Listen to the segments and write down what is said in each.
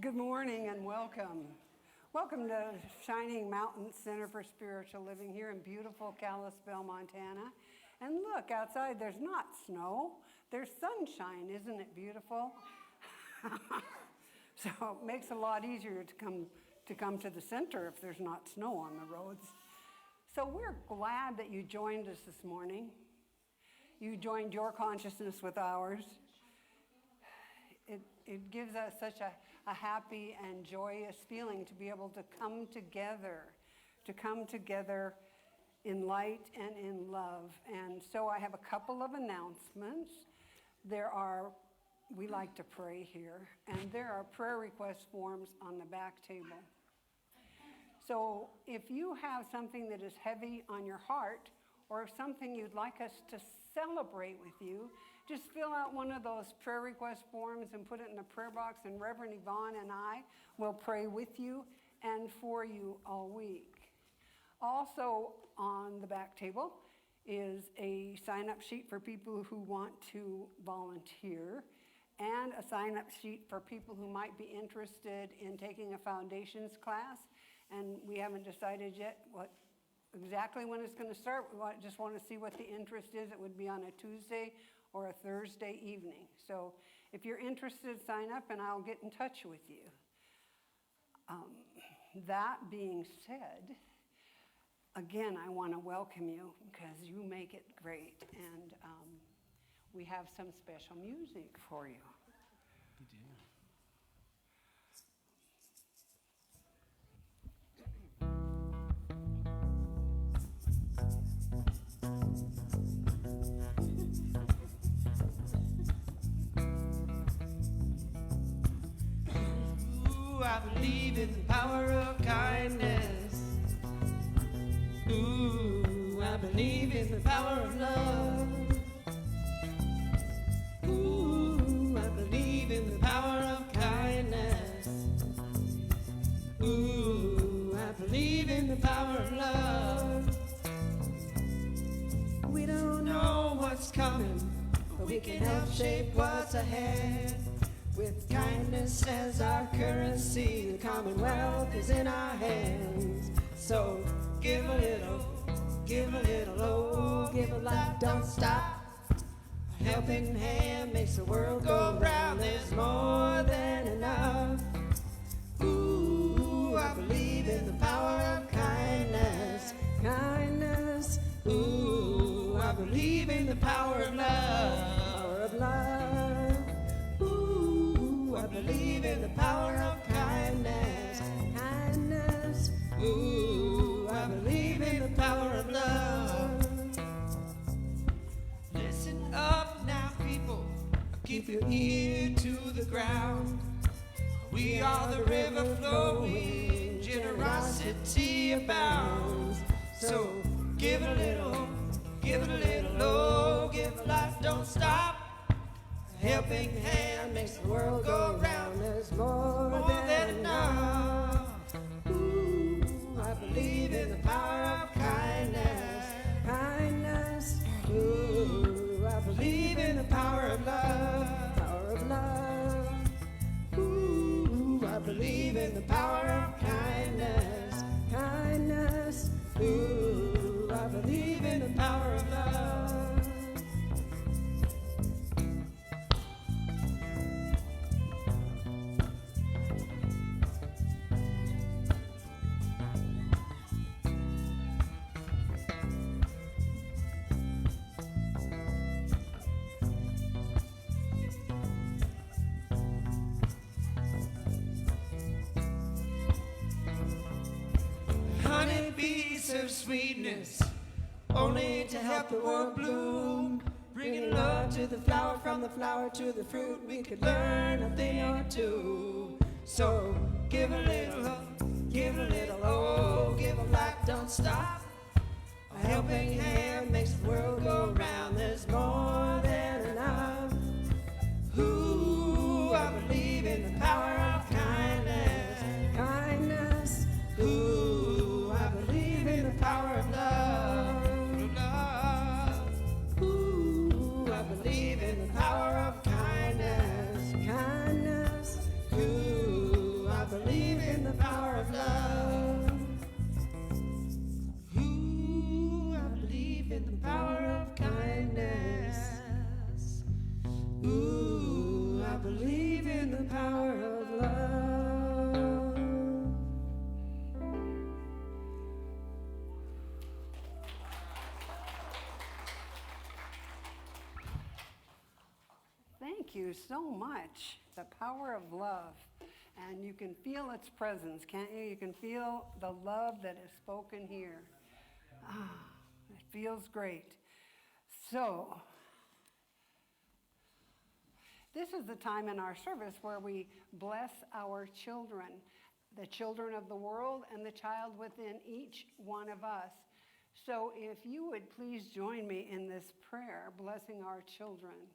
Good morning and welcome. Welcome to Shining Mountain Center for Spiritual Living here in beautiful Kalispell, Montana. And look, outside there's not snow, there's sunshine. Isn't it beautiful? So it makes it a lot easier to come to the center if there's not snow on the roads. So we're glad that you joined us this morning. You joined your consciousness with ours. It gives us such a happy and joyous feeling to be able to come together in light and in love. And so I have a couple of announcements. We like to pray here, and there are prayer request forms on the back table. So if you have something that is heavy on your heart, or something you'd like us to celebrate with you, just fill out one of those prayer request forms and put it in the prayer box, and Reverend Yvonne and I will pray with you and for you all week. Also on the back table is a sign-up sheet for people who want to volunteer, and a sign-up sheet for people who might be interested in taking a foundations class. And we haven't decided yet exactly when it's going to start. We just want to see what the interest is. It would be on a Tuesday or a Thursday evening. So if you're interested, sign up and I'll get in touch with you. That being said, again, I want to welcome you because you make it great. And we have some special music for you. We do. I believe in the power of kindness. Ooh, I believe in the power of love. Ooh, I believe in the power of kindness. Ooh, I believe in the power of love. We don't know what's coming, but we can help shape what's ahead. With kindness as our currency, the Commonwealth is in our hands. So give a little, oh, give a lot, don't stop. A helping hand makes the world go round. There's more than enough. Ooh, I believe in the power of kindness. Kindness. Ooh, I believe in the power of love. Power of love. I believe in the power of kindness. Kindness. Ooh, I believe in the power of love. Listen up now, people. Keep your ear to the ground. We are the river flowing, generosity abounds. So give a little, oh, give a lot, don't stop. Helping hand makes the world go round. There's more than enough. Ooh, I believe in the power of kindness. Kindness. Ooh, I believe in the power of love. Power of love. Ooh, I believe in the power of kindness. Kindness. Ooh, I believe in the power of love. Honeybees of sweetness, only to help the world bloom. Bringing love to the flower, from the flower to the fruit. We could learn a thing or two. So give a little, oh, give a lot, don't stop. A helping hand makes the world go round. There's more than enough. Ooh, I believe in the power of kindness. Kindness. Ooh, I believe in the power of love. Love. Ooh, I believe in the power of kindness. Kindness. Ooh, you so much. The power of love. And you can feel its presence, can't you? You can feel the love that is spoken here. It feels great. So, this is the time in our service where we bless our children, the children of the world and the child within each one of us. So if you would please join me in this prayer, blessing our children.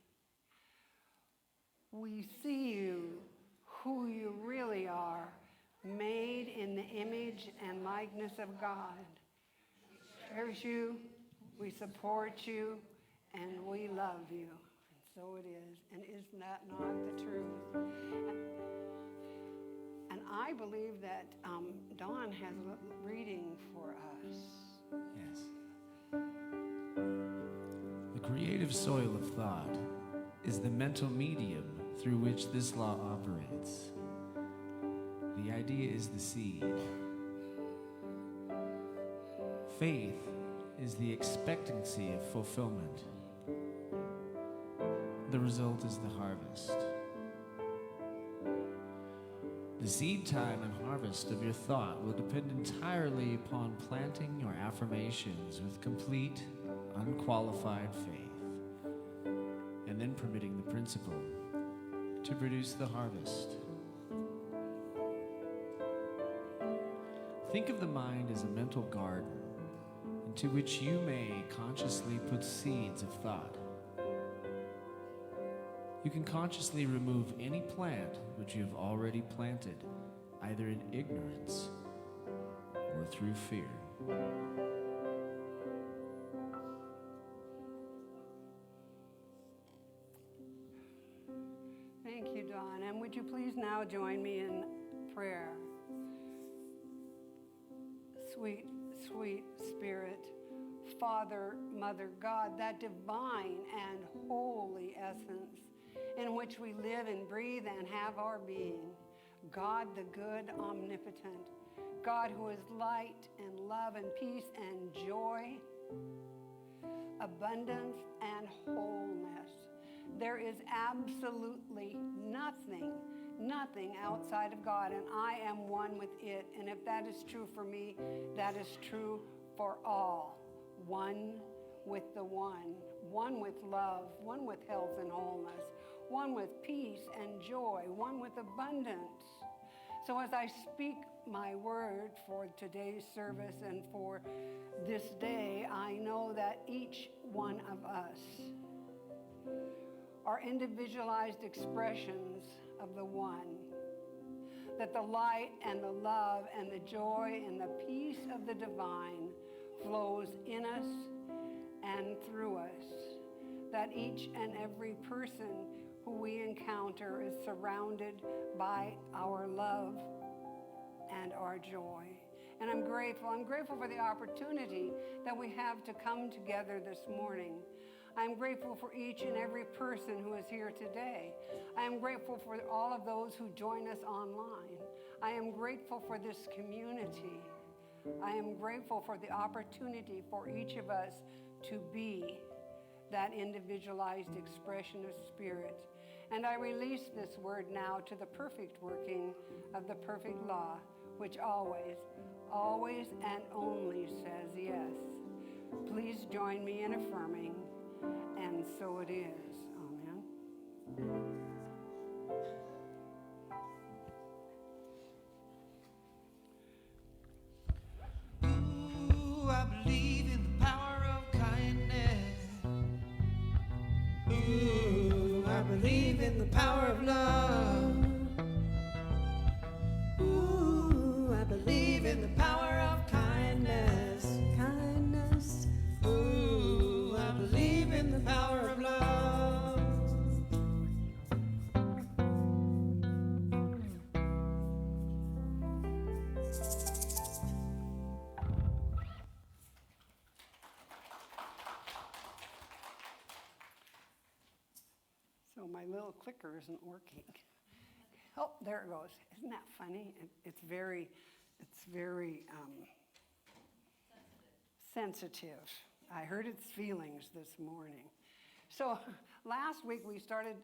We see you, who you really are, made in the image and likeness of God. We cherish you, we support you, and we love you. And so it is. And isn't that not the truth? And I believe that Dawn has a reading for us. Yes. The creative soil of thought is the mental medium through which this law operates. The idea is the seed. Faith is the expectancy of fulfillment. The result is the harvest. The seed time and harvest of your thought will depend entirely upon planting your affirmations with complete, unqualified faith, and then permitting the principle to produce the harvest. Think of the mind as a mental garden into which you may consciously put seeds of thought. You can consciously remove any plant which you have already planted, either in ignorance or through fear. Thank you, Dawn. And would you please now join me in prayer? Sweet, sweet Spirit, Father, Mother, God, that divine and holy essence in which we live and breathe and have our being. God, the good, omnipotent. God who is light and love and peace and joy, abundance and wholeness. There is absolutely nothing outside of God, and I am one with it. And if that is true for me, that is true for all. One with the one with love, one with health and wholeness, one with peace and joy, one with abundance. So as I speak my word for today's service and for this day, I know that each one of us are individualized expressions of the one, that the light and the love and the joy and the peace of the divine flows in us and through us, that each and every person who we encounter is surrounded by our love and our joy. And I'm grateful. I'm grateful for the opportunity that we have to come together this morning. I'm grateful for each and every person who is here today. I am grateful for all of those who join us online. I am grateful for this community. I am grateful for the opportunity for each of us to be that individualized expression of spirit. And I release this word now to the perfect working of the perfect law, which always and only says yes. Please join me in affirming, and so it is. Amen. Ooh, I believe in the power of kindness. Ooh, I believe in the power of love. Ooh, I believe in the power of kindness. Kindness. Ooh, I believe in the power of love. So my little clicker isn't working. Oh, there it goes. Isn't that funny? It's very sensitive. I heard its feelings this morning. So last week we started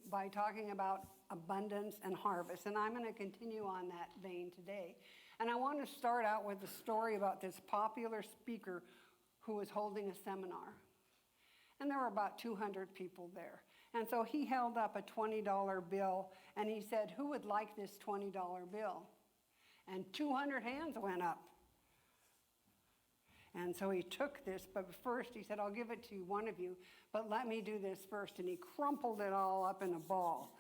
by talking about abundance and harvest. And I'm going to continue on that vein today. And I want to start out with a story about this popular speaker who was holding a seminar. And there were about 200 people there. And so he held up a $20 bill and he said, "Who would like this $20 bill?" And 200 hands went up. And so he took this, but first he said, "I'll give it to one of you, but let me do this first." And he crumpled it all up in a ball.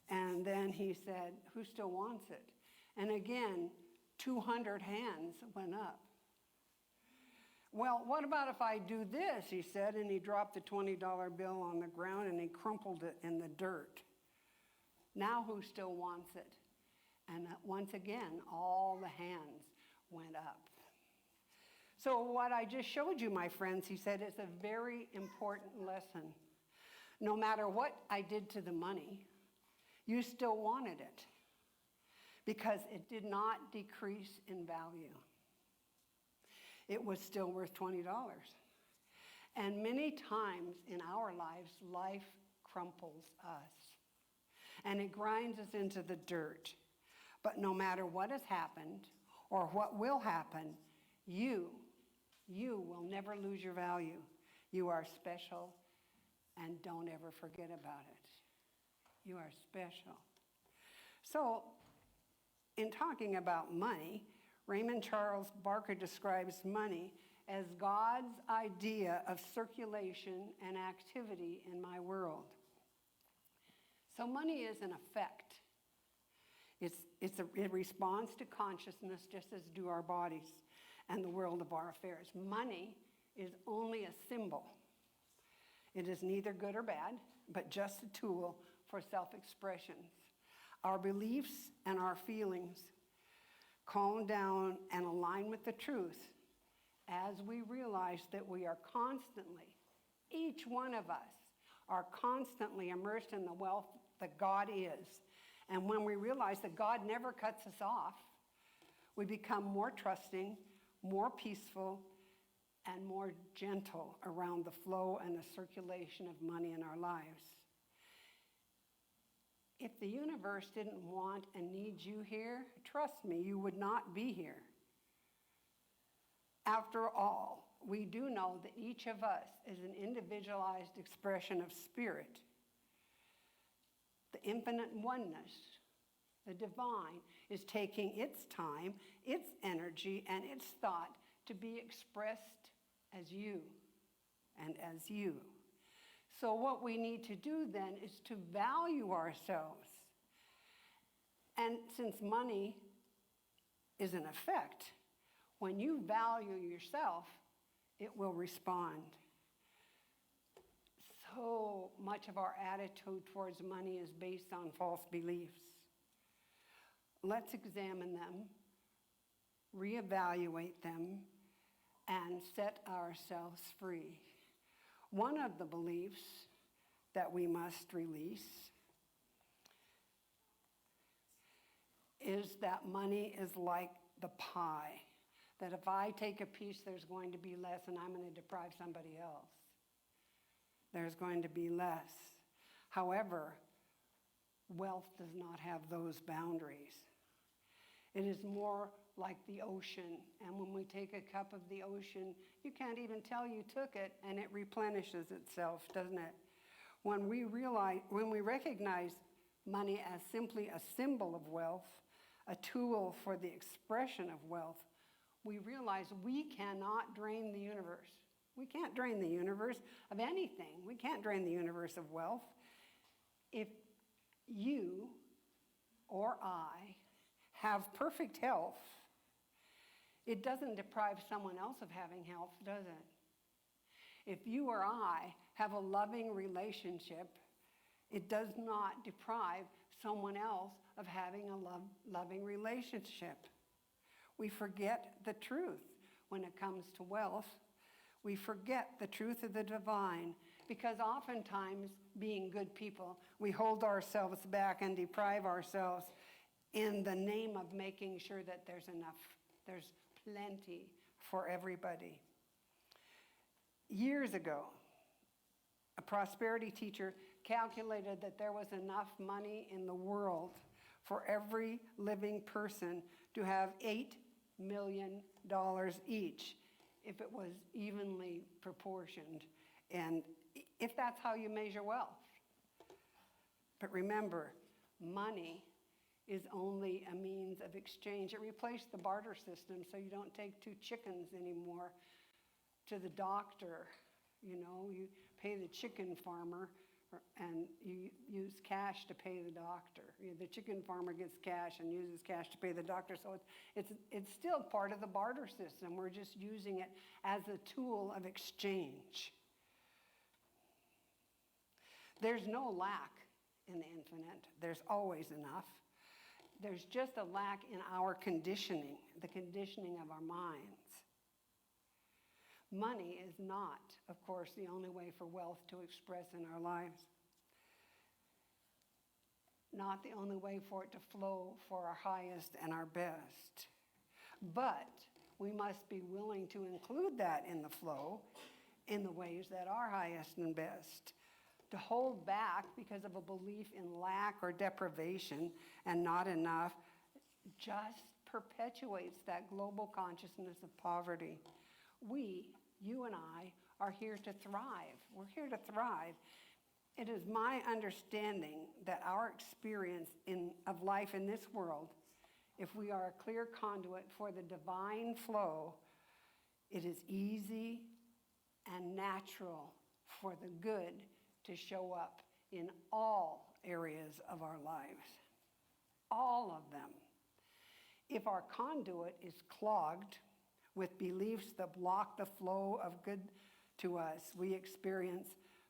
And then he said, "Who still wants it?" And again, 200 hands went up. "Well, what about if I do this?" he said, and he dropped the $20 bill on the ground and he crumpled it in the dirt. "Now who still wants it?" And once again, all the hands went up. So what I just showed you, my friends, he said, is a very important lesson. No matter what I did to the money, you still wanted it because it did not decrease in value. It was still worth $20. And many times in our lives, life crumples us and it grinds us into the dirt. But no matter what has happened or what will happen, you will never lose your value. You are special, and don't ever forget about it. You are special. So, in talking about money, Raymond Charles Barker describes money as God's idea of circulation and activity in my world. So money is an effect. It responds to consciousness just as do our bodies and the world of our affairs. Money is only a symbol. It is neither good or bad, but just a tool for self-expression. Our beliefs and our feelings calm down and align with the truth as we realize that we are constantly, each one of us, are constantly immersed in the wealth that God is. And when we realize that God never cuts us off, we become more trusting, more peaceful, and more gentle around the flow and the circulation of money in our lives. If the universe didn't want and need you here, trust me, you would not be here. After all, we do know that each of us is an individualized expression of spirit. The infinite oneness, the divine, is taking its time, its energy, and its thought to be expressed as you and as you. So what we need to do then is to value ourselves. And since money is an effect, when you value yourself, it will respond. So much of our attitude towards money is based on false beliefs. Let's examine them, reevaluate them, and set ourselves free. One of the beliefs that we must release is that money is like the pie, that if I take a piece, there's going to be less, and I'm going to deprive somebody else. There's going to be less. However, wealth does not have those boundaries. It is more like the ocean, and when we take a cup of the ocean, you can't even tell you took it, and it replenishes itself, doesn't it? When we recognize money as simply a symbol of wealth, a tool for the expression of wealth, we realize we cannot drain the universe. We can't drain the universe of anything. We can't drain the universe of wealth. If you or I have perfect health, it doesn't deprive someone else of having health, does it? If you or I have a loving relationship, it does not deprive someone else of having a loving relationship. We forget the truth when it comes to wealth. We forget the truth of the divine because oftentimes, being good people, we hold ourselves back and deprive ourselves in the name of making sure that there's enough, there's plenty for everybody. Years ago, a prosperity teacher calculated that there was enough money in the world for every living person to have $8 million each if it was evenly proportioned, and if that's how you measure wealth. But remember, money is only a means of exchange. It replaced the barter system, so you don't take 2 chickens anymore to the doctor. You know, you pay the chicken farmer and you use cash to pay the doctor. The chicken farmer gets cash and uses cash to pay the doctor. So it's still part of the barter system. We're just using it as a tool of exchange. There's no lack in the infinite. There's always enough. There's just a lack in our conditioning, the conditioning of our minds. Money is not, of course, the only way for wealth to express in our lives. Not the only way for it to flow for our highest and our best. But we must be willing to include that in the flow in the ways that are highest and best. To hold back because of a belief in lack or deprivation and not enough just perpetuates that global consciousness of poverty. We, you and I, are here to thrive. We're here to thrive. It is my understanding that our experience of life in this world, if we are a clear conduit for the divine flow, it is easy and natural for the good to show up in all areas of our lives. All of them. If our conduit is clogged with beliefs that block the flow of good to us, we experience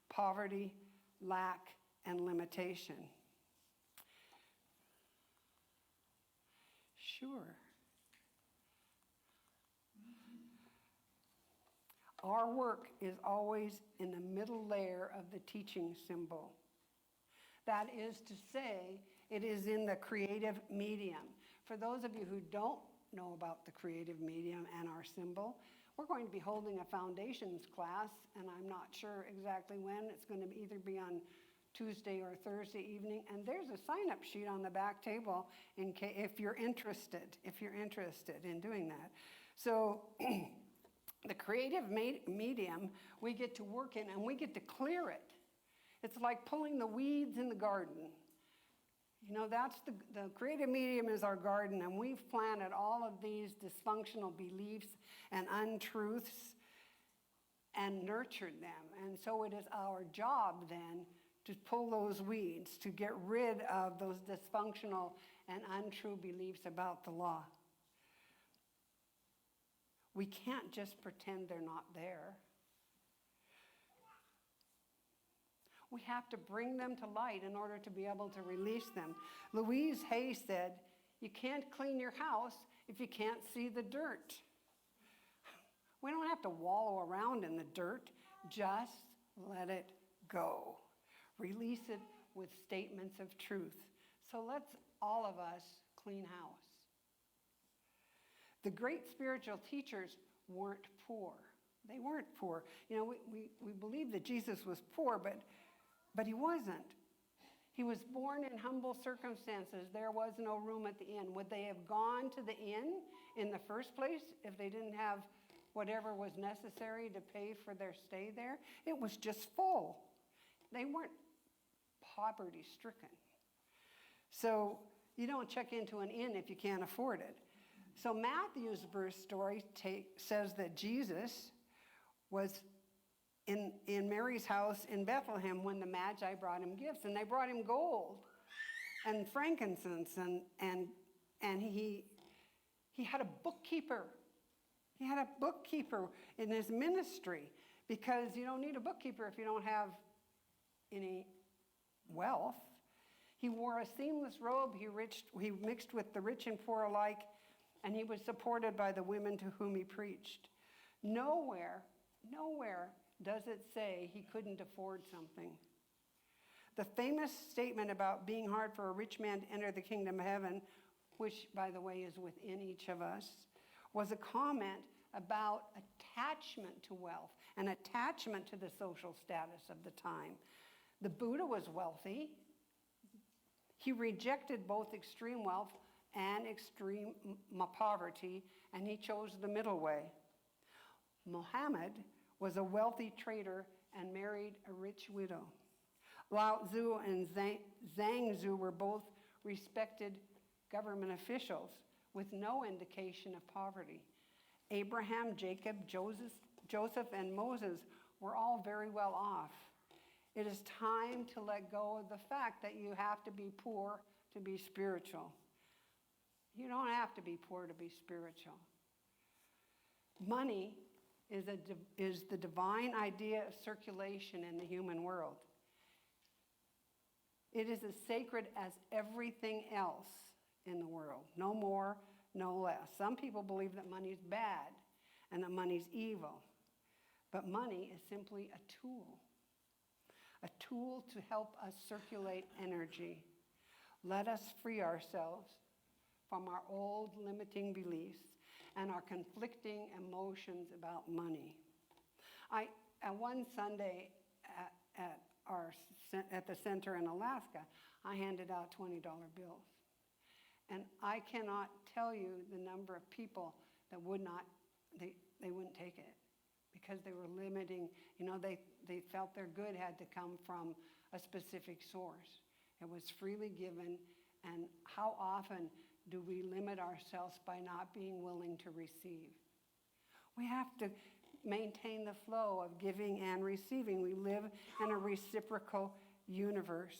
poverty, lack, and limitation. Sure. Our work is always in the middle layer of the teaching symbol. That is to say, it is in the creative medium. For those of you who don't know about the creative medium and our symbol, we're going to be holding a foundations class, and I'm not sure exactly when. It's going to either be on Tuesday or Thursday evening, and there's a sign-up sheet on the back table in case, if you're interested in doing that. So the creative medium, we get to work in, and we get to clear it. It's like pulling the weeds in the garden. You know, that's the creative medium is our garden, and we've planted all of these dysfunctional beliefs and untruths and nurtured them. And so it is our job then to pull those weeds, to get rid of those dysfunctional and untrue beliefs about the law. We can't just pretend they're not there. We have to bring them to light in order to be able to release them. Louise Hay said, "You can't clean your house if you can't see the dirt." We don't have to wallow around in the dirt. Just let it go. Release it with statements of truth. So let's all of us clean house. The great spiritual teachers weren't poor. They weren't poor. You know, we believe that Jesus was poor, but he wasn't. He was born in humble circumstances. There was no room at the inn. Would they have gone to the inn in the first place if they didn't have whatever was necessary to pay for their stay there? It was just full. They weren't poverty-stricken. So you don't check into an inn if you can't afford it. So Matthew's birth story says that Jesus was in Mary's house in Bethlehem when the Magi brought him gifts, and they brought him gold and frankincense, and he had a bookkeeper. He had a bookkeeper in his ministry, because you don't need a bookkeeper if you don't have any wealth. He wore a seamless robe. He mixed with the rich and poor alike, and he was supported by the women to whom he preached. Nowhere does it say he couldn't afford something. The famous statement about being hard for a rich man to enter the kingdom of heaven, which, by the way, is within each of us, was a comment about attachment to wealth and attachment to the social status of the time. The Buddha was wealthy. He rejected both extreme wealth and extreme poverty, and he chose the middle way. Muhammad was a wealthy trader and married a rich widow. Lao Tzu and Zhang Zhu were both respected government officials with no indication of poverty. Abraham, Jacob, Joseph, and Moses were all very well off. It is time to let go of the fact that you have to be poor to be spiritual. You don't have to be poor to be spiritual. Money is the divine idea of circulation in the human world. It is as sacred as everything else in the world. No more, no less. Some people believe that money is bad and that money is evil. But money is simply a tool to help us circulate energy. Let us free ourselves from our old limiting beliefs and our conflicting emotions about money. One Sunday at the center in Alaska, I handed out $20 bills. And I cannot tell you the number of people that wouldn't take it because they were limiting, they felt their good had to come from a specific source. It was freely given, and how often do we limit ourselves by not being willing to receive? We have to maintain the flow of giving and receiving. We live in a reciprocal universe.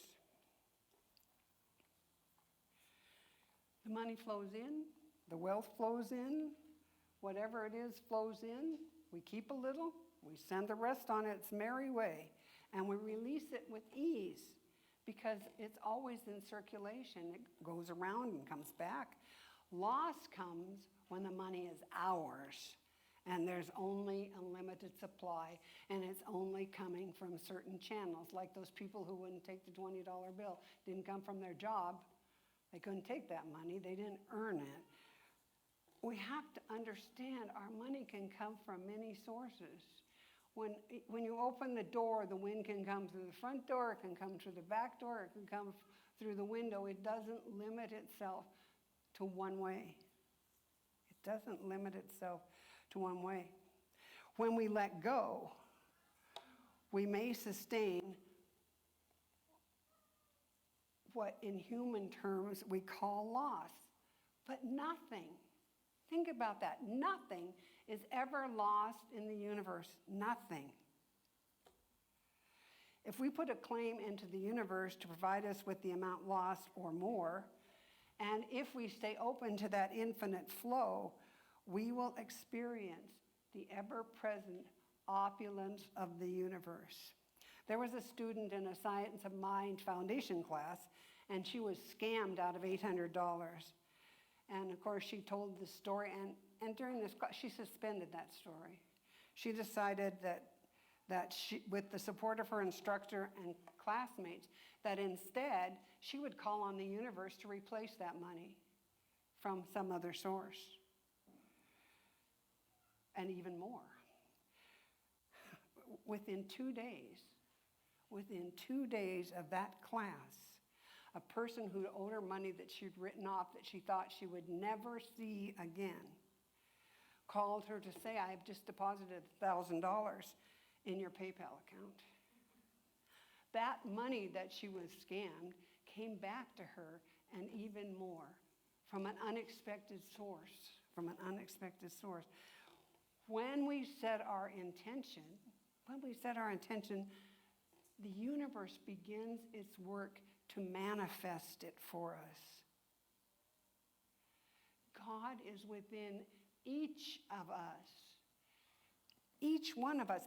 The money flows in, the wealth flows in, whatever it is flows in. We keep a little, we send the rest on its merry way, and we release it with ease because it's always in circulation. It goes around and comes back. Loss comes when the money is ours and there's only a limited supply and it's only coming from certain channels, like those people who wouldn't take the $20 bill. Didn't come from their job. They couldn't take that money. They didn't earn it. We have to understand our money can come from many sources. When you open the door, the wind can come through the front door, it can come through the back door, it can come through the window. It doesn't limit itself to one way. It doesn't limit itself to one way. When we let go, we may sustain what in human terms we call loss, but nothing. Think about that. Nothing is ever lost in the universe. Nothing. If we put a claim into the universe to provide us with the amount lost or more, and if we stay open to that infinite flow, we will experience the ever-present opulence of the universe. There was a student in a Science of Mind Foundation class, and she was scammed out of $800. And of course, she told the story, and during this class, she suspended that story. She decided that she, with the support of her instructor and classmates, that instead she would call on the universe to replace that money from some other source. And even more. Within 2 days of that class, a person who owed her money that she'd written off that she thought she would never see again called her to say, I have just deposited $1,000 in your PayPal account. That money that she was scammed came back to her, and even more, from an unexpected source, When we set our intention, the universe begins its work to manifest it for us. God is within each of us, each one of us,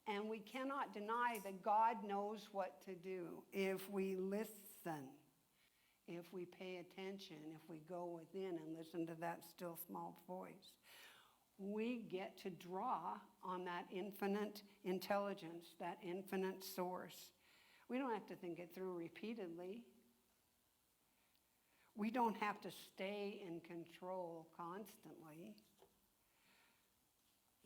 and we cannot deny that God knows what to do if we listen, if we pay attention, if we go within and listen to that still small voice. We get to draw on that infinite intelligence, that infinite source. We don't have to think it through repeatedly. We don't have to stay in control constantly.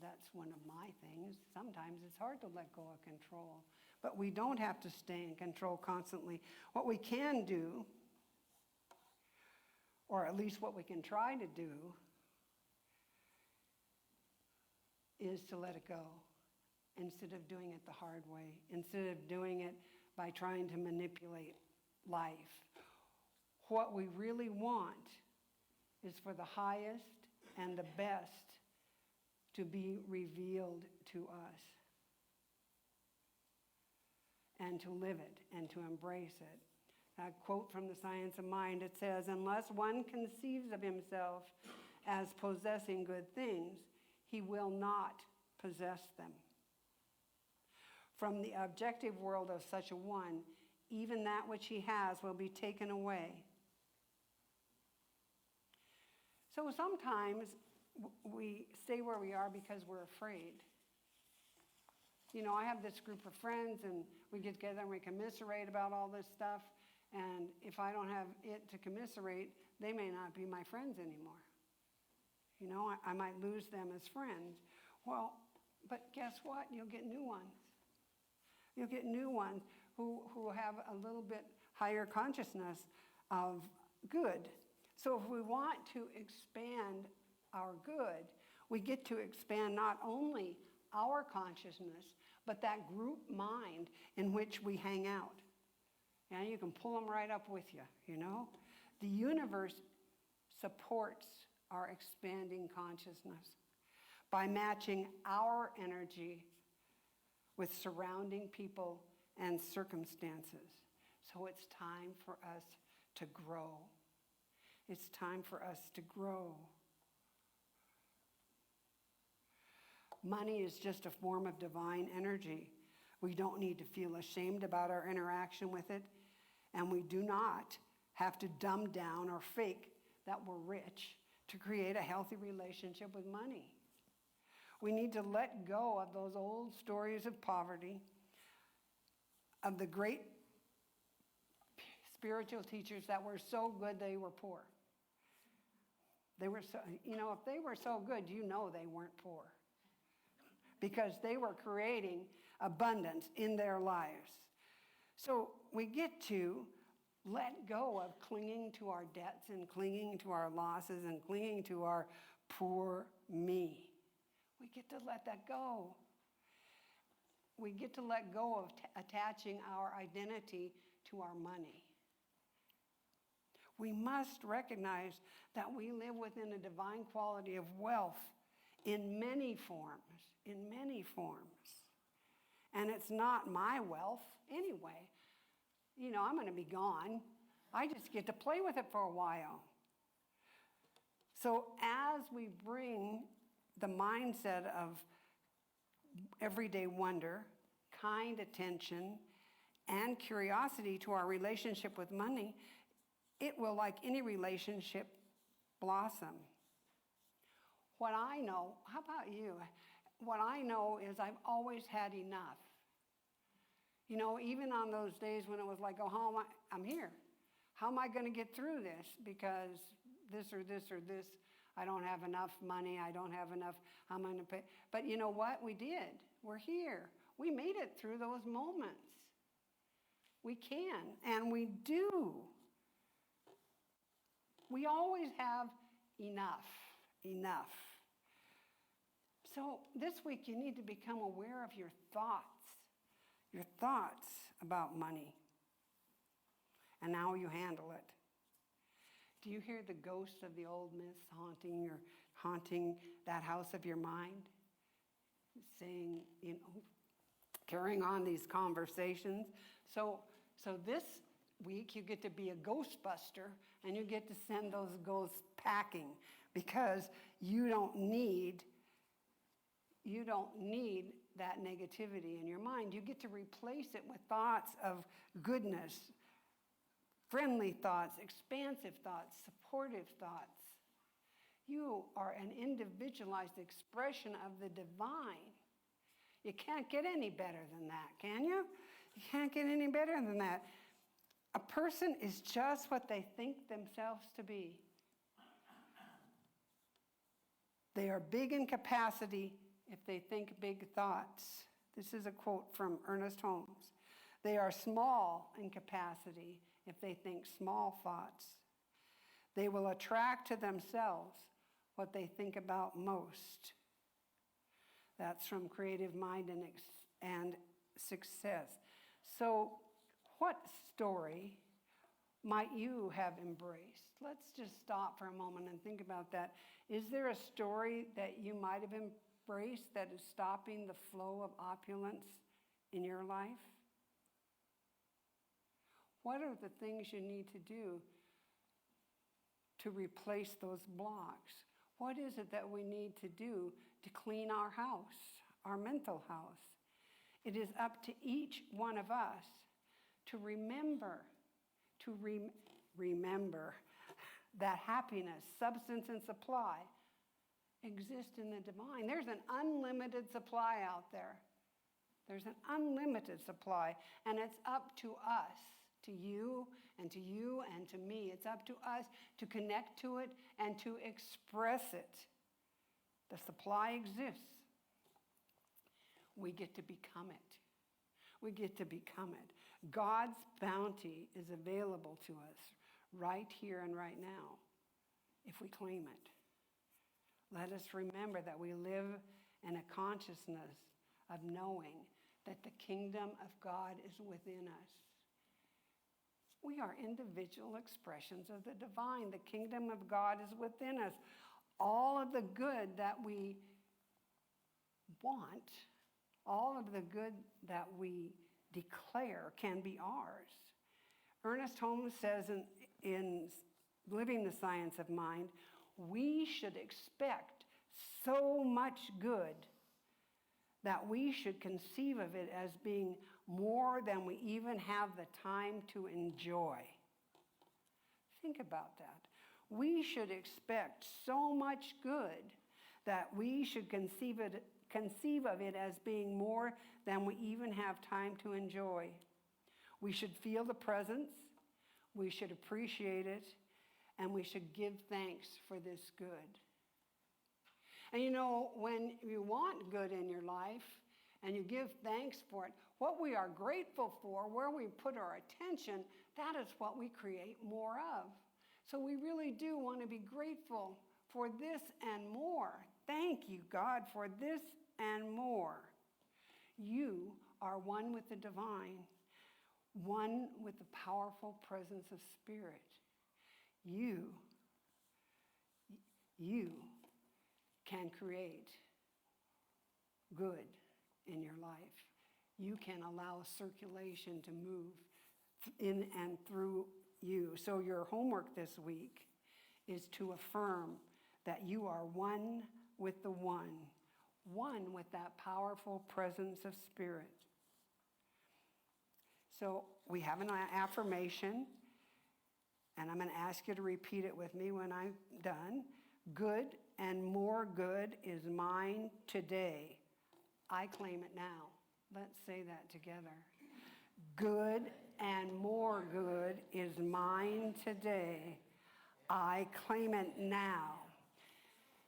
That's one of my things. Sometimes it's hard to let go of control. But we don't have to stay in control constantly. What we can do, or at least what we can try to do, is to let it go instead of doing it the hard way, instead of doing it by trying to manipulate life. What we really want is for the highest and the best to be revealed to us, and to live it and to embrace it. A quote from the Science of Mind, it says, "Unless one conceives of himself as possessing good things, he will not possess them. From the objective world of such a one, even that which he has will be taken away." So sometimes we stay where we are because we're afraid. You know, I have this group of friends, and we get together and we commiserate about all this stuff. And if I don't have it to commiserate, they may not be my friends anymore. You know, I might lose them as friends. Well, but guess what? You'll get new ones. You'll get new ones who have a little bit higher consciousness of good. So if we want to expand our good, we get to expand not only our consciousness, but that group mind in which we hang out. And you can pull them right up with you, you know? The universe supports our expanding consciousness by matching our energy with surrounding people and circumstances. So it's time for us to grow. It's time for us to grow. Money is just a form of divine energy. We don't need to feel ashamed about our interaction with it, and we do not have to dumb down or fake that we're rich to create a healthy relationship with money. We need to let go of those old stories of poverty, of the great spiritual teachers that were so good they were poor. They were so, you know, if they were so good, you know they weren't poor, because they were creating abundance in their lives. So we get to let go of clinging to our debts and clinging to our losses and clinging to our poor me. We get to let that go. We get to let go of attaching our identity to our money. We must recognize that we live within a divine quality of wealth in many forms, And it's not my wealth anyway. You know, I'm going to be gone. I just get to play with it for a while. So as we bring the mindset of everyday wonder, kind attention, and curiosity to our relationship with money, it will, like any relationship, blossom. What I know, how about you? What I know is I've always had enough. You know, even on those days when it was like, oh, I'm here. How am I going to get through this? Because this or this or this, I don't have enough money, I don't have enough, I'm going to pay. But you know what? We did. We're here. We made it through those moments. We can, and we do. We always have enough. So this week you need to become aware of your thoughts about money and how you handle it. Do you hear the ghosts of the old myths haunting that house of your mind? Saying, you know, carrying on these conversations. So this week you get to be a ghostbuster, and you get to send those ghosts packing, because you don't need that negativity in your mind. You get to replace it with thoughts of goodness, friendly thoughts, expansive thoughts, supportive thoughts. You are an individualized expression of the divine. You can't get any better than that, can you? You can't get any better than that. A person is just what they think themselves to be. They are big in capacity if they think big thoughts. This is a quote from Ernest Holmes. They are small in capacity if they think small thoughts. They will attract to themselves what they think about most. That's from Creative Mind and Success. So, what story might you have embraced? Let's just stop for a moment and think about that. Is there a story that you might have embraced that is stopping the flow of opulence in your life? What are the things you need to do to replace those blocks? What is it that we need to do to clean our house, our mental house? It is up to each one of us to remember that happiness, substance, and supply exist in the divine. There's an unlimited supply out there. There's an unlimited supply, and it's up to us, to you and to you and to me. It's up to us to connect to it and to express it. The supply exists. We get to become it. We get to become it. God's bounty is available to us right here and right now if we claim it. Let us remember that we live in a consciousness of knowing that the kingdom of God is within us. We are individual expressions of the divine. The kingdom of God is within us. All of the good that we want, all of the good that we declare can be ours. Ernest Holmes says in Living the Science of Mind, we should expect so much good that we should conceive of it as being more than we even have the time to enjoy. Think about that. We should expect so much good that we should conceive of it as being more than we even have time to enjoy. We should feel the presence, we should appreciate it, and we should give thanks for this good. And you know, when you want good in your life and you give thanks for it, what we are grateful for, where we put our attention, that is what we create more of. So we really do want to be grateful for this and more. Thank you, God, for this and more. You are one with the divine, one with the powerful presence of Spirit. You can create good in your life. You can allow circulation to move in and through you. So your homework this week is to affirm that you are one with the one with that powerful presence of Spirit. So we have an affirmation, and I'm going to ask you to repeat it with me when I'm done. Good and more good is mine today. I claim it now. Let's say that together. Good and more good is mine today. I claim it now.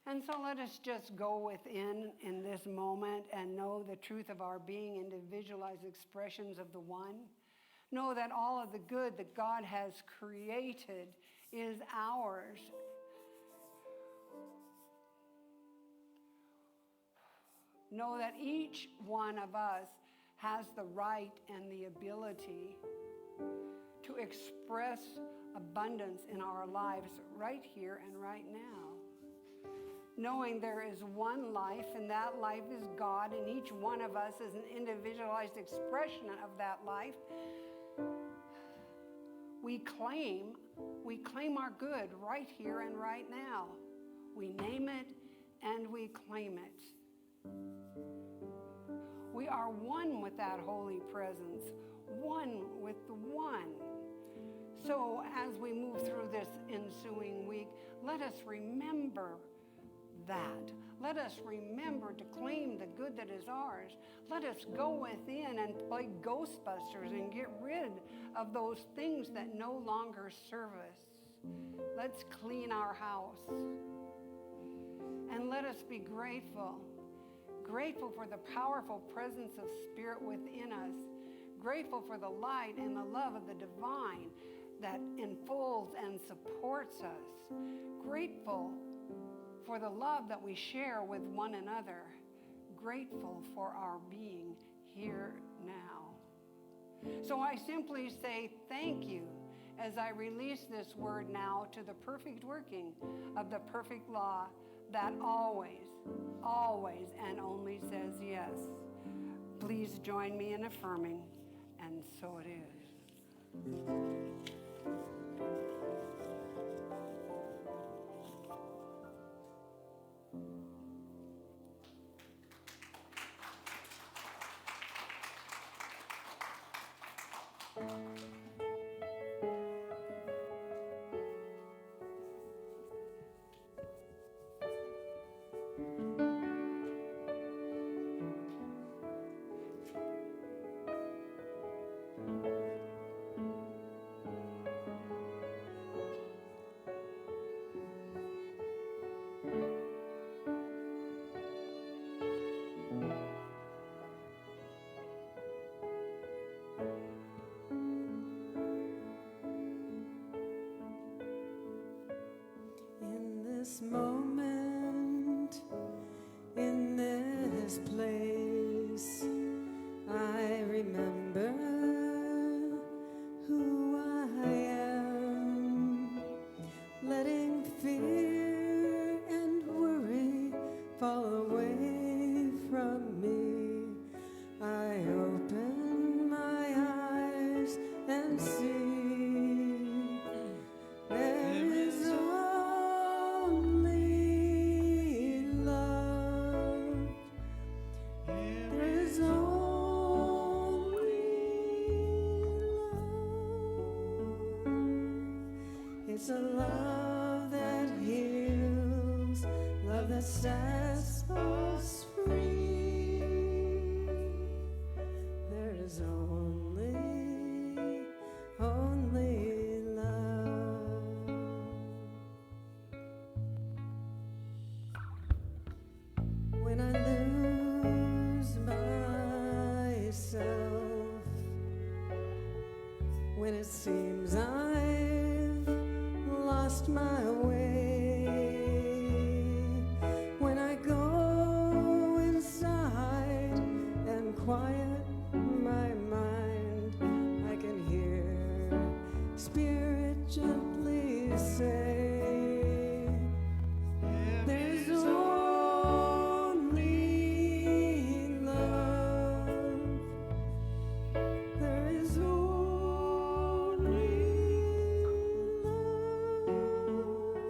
And so let us just go within in this moment and know the truth of our being, individualized expressions of the one. Know that all of the good that God has created is ours. Know that each one of us has the right and the ability to express abundance in our lives right here and right now. Knowing there is one life, and that life is God, and each one of us is an individualized expression of that life. We claim our good right here and right now. We name it and we claim it. We are one with that holy presence, one with the one. So as we move through this ensuing week, let us remember that. Let us remember to claim the good that is ours. Let us go within and play Ghostbusters and get rid of those things that no longer serve us. Let's clean our house. And let us be grateful Grateful for the powerful presence of Spirit within us. Grateful for the light and the love of the divine that enfolds and supports us. Grateful for the love that we share with one another. Grateful for our being here now. So I simply say thank you as I release this word now to the perfect working of the perfect law that always, always, and only says yes. Please join me in affirming, and so it is. This moment, in this place, I remember who I am, letting fear and worry fall away from me. I open my eyes and see there is only love. There is only love. It's a love that heals, love that sets us free. There is only love. When I lose myself, when it seems I've lost my way, when I go inside and quiet my mind, I can hear Spirit gently say, there's only love. There is only love.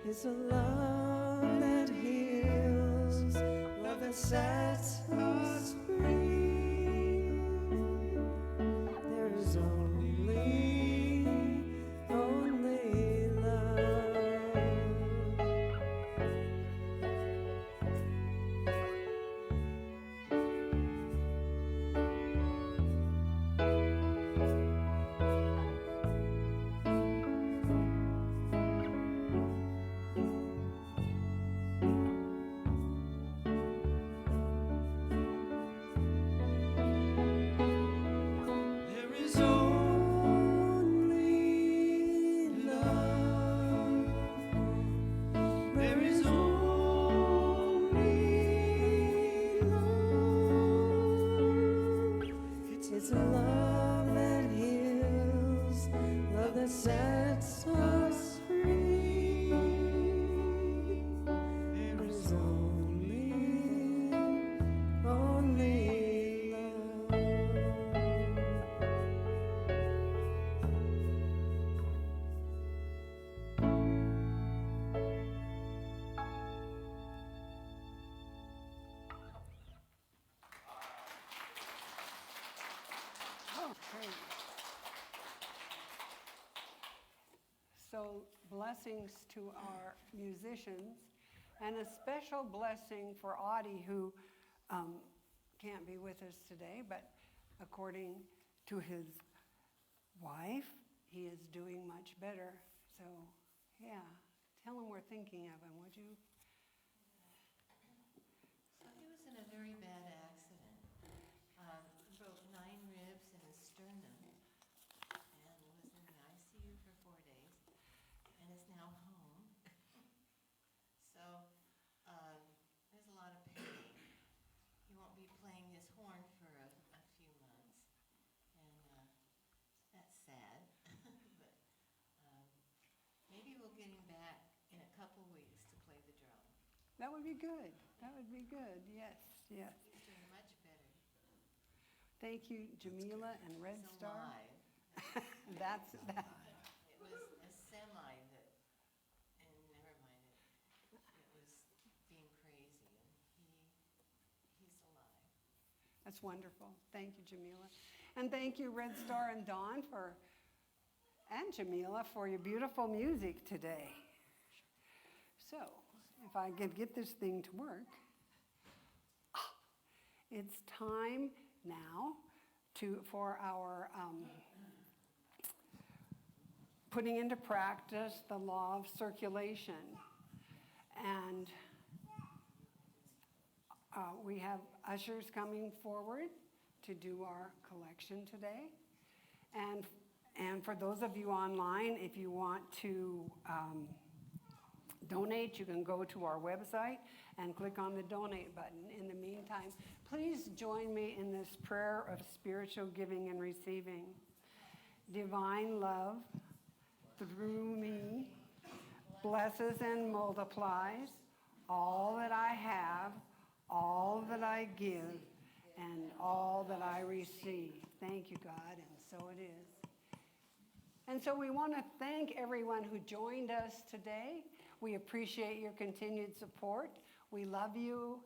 It's a love that heals, love that sets us free. There is only love. There is only love. There is only love. It's a love that heals, love that sets us free. There is only love. Okay. So blessings to our musicians, and a special blessing for Audie, who can't be with us today, but according to his wife, he is doing much better. So, yeah, tell him we're thinking of him, would you? very bad accident. Broke 9 ribs and a sternum, and was in the ICU for 4 days, and is now home. So, there's a lot of pain. He won't be playing his horn for a few months, and that's sad. But maybe we'll get him back in a couple weeks to play the drum. That would be good. That would be good. Yes, yes. He's doing much better. Thank you, Jamila and Red He's Star. alive. That's that. It was a semi that, and never mind it, it was being crazy, and he's alive. That's wonderful. Thank you, Jamila. And thank you, Red Star and Dawn, and Jamila, for your beautiful music today. So, if I could get this thing to work. It's time now for our putting into practice the law of circulation. And we have ushers coming forward to do our collection today. And for those of you online, if you want to donate, you can go to our website and click on the donate button. In the meantime, please join me in this prayer of spiritual giving and receiving. Divine love through me blesses and multiplies all that I have, all that I give, and all that I receive. Thank you, God, and so it is. And so we want to thank everyone who joined us today. We appreciate your continued support. We love you.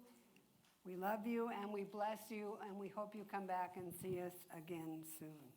We love you, and we bless you, and we hope you come back and see us again soon.